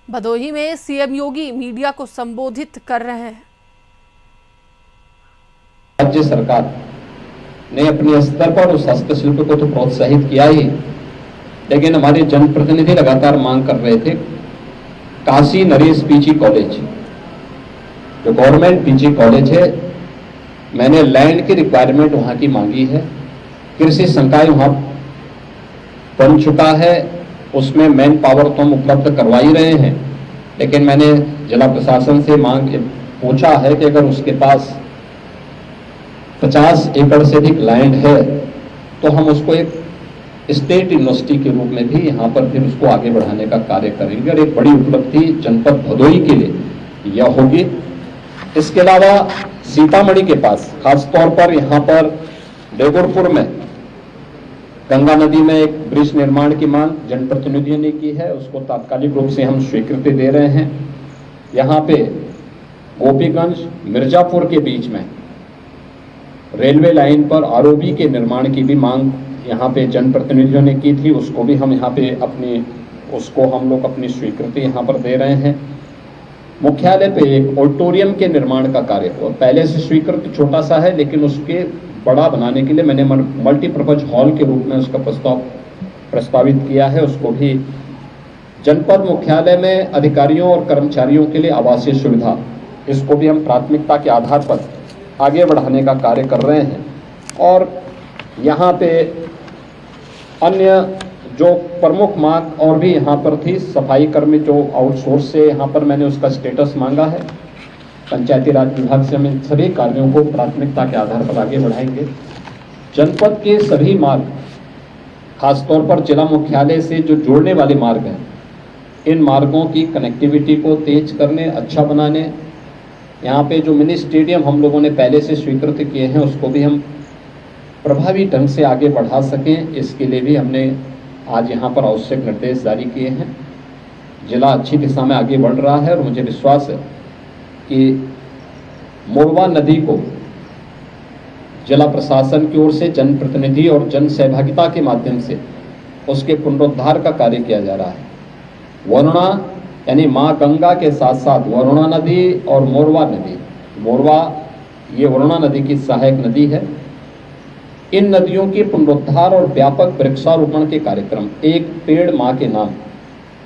भदोही में सीएम योगी मीडिया को संबोधित कर रहे हैं। राज्य सरकार ने अपने स्तर पर उस हस्तशिल्प को तो प्रोत्साहित किया ही, लेकिन हमारे जनप्रतिनिधि लगातार मांग कर रहे थे काशी नरेश पीजी कॉलेज, जो गवर्नमेंट पीजी कॉलेज है, मैंने लैंड की रिक्वायरमेंट वहां की मांगी है। कृषि संकाय वहां बन चुका है, उसमें मैन पावर तो हम उपलब्ध करवा ही रहे हैं, लेकिन मैंने जिला प्रशासन से पूछा है कि अगर उसके पास 50 एकड़ से अधिक लैंड है तो हम उसको एक स्टेट यूनिवर्सिटी के रूप में भी यहाँ पर फिर उसको आगे बढ़ाने का कार्य करेंगे और एक बड़ी उपलब्धि जनपद भदोही के लिए यह होगी। इसके अलावा सीतामढ़ी के पास खासतौर पर यहाँ पर डेगुरपुर में गंगा नदी में एक ब्रिज निर्माण की मांग जनप्रतिनिधियों ने की है, उसको तात्कालिक रूप से हम स्वीकृति दे रहे हैं। यहाँ पे गोपीगंज मिर्जापुर के बीच में रेलवे लाइन पर आरओबी के निर्माण की भी मांग यहाँ पे जनप्रतिनिधियों ने की थी, उसको भी हम यहाँ पे हम लोग अपनी स्वीकृति यहाँ पर दे रहे हैं। मुख्यालय पे एक ऑडिटोरियम के निर्माण का कार्य और पहले से स्वीकृत छोटा सा है, लेकिन उसके बड़ा बनाने के लिए मैंने मल्टीपर्पज हॉल के रूप में उसका प्रस्तावित किया है। उसको भी जनपद मुख्यालय में अधिकारियों और कर्मचारियों के लिए आवासीय सुविधा, इसको भी हम प्राथमिकता के आधार पर आगे बढ़ाने का कार्य कर रहे हैं। और यहाँ पे अन्य जो प्रमुख मांग और भी यहाँ पर थी, सफाई कर्मी जो आउटसोर्स से यहाँ पर मैंने उसका स्टेटस मांगा है, पंचायती राज विभाग से हम इन सभी कार्यों को प्राथमिकता के आधार पर आगे बढ़ाएंगे। जनपद के सभी मार्ग, खासतौर पर जिला मुख्यालय से जो जोड़ने वाले मार्ग हैं, इन मार्गों की कनेक्टिविटी को तेज करने, अच्छा बनाने, यहाँ पे जो मिनी स्टेडियम हम लोगों ने पहले से स्वीकृत किए हैं उसको भी हम प्रभावी ढंग से आगे बढ़ा सकें, इसके लिए भी हमने आज यहाँ पर आवश्यक निर्देश जारी किए हैं। जिला अच्छी दिशा में आगे बढ़ रहा है और मुझे विश्वास है कि मोरवा नदी को जिला प्रशासन की ओर से जनप्रतिनिधि और जन सहभागिता के माध्यम से उसके पुनरुद्धार का कार्य किया जा रहा है। वरुणा यानी माँ गंगा के साथ साथ वरुणा नदी और मोरवा नदी, मोरवा ये वरुणा नदी की सहायक नदी है। इन नदियों के पुनरुद्धार और व्यापक वृक्षारोपण के कार्यक्रम एक पेड़ माँ के नाम,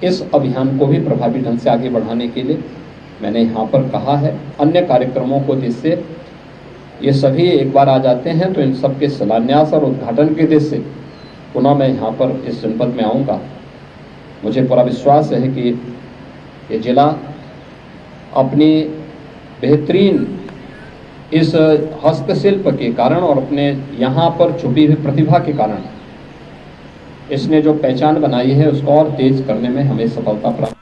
इस अभियान को भी प्रभावी ढंग से आगे बढ़ाने के लिए मैंने यहाँ पर कहा है। अन्य कार्यक्रमों को जिससे ये सभी एक बार आ जाते हैं तो इन सब के शिलान्यास और उद्घाटन के उद्देश्य से पुनः मैं यहाँ पर इस जनपद में आऊँगा। मुझे पूरा विश्वास है कि ये जिला अपनी बेहतरीन इस हस्तशिल्प के कारण और अपने यहाँ पर छुपी हुई प्रतिभा के कारण इसने जो पहचान बनाई है उसको और तेज करने में हमें सफलता प्राप्त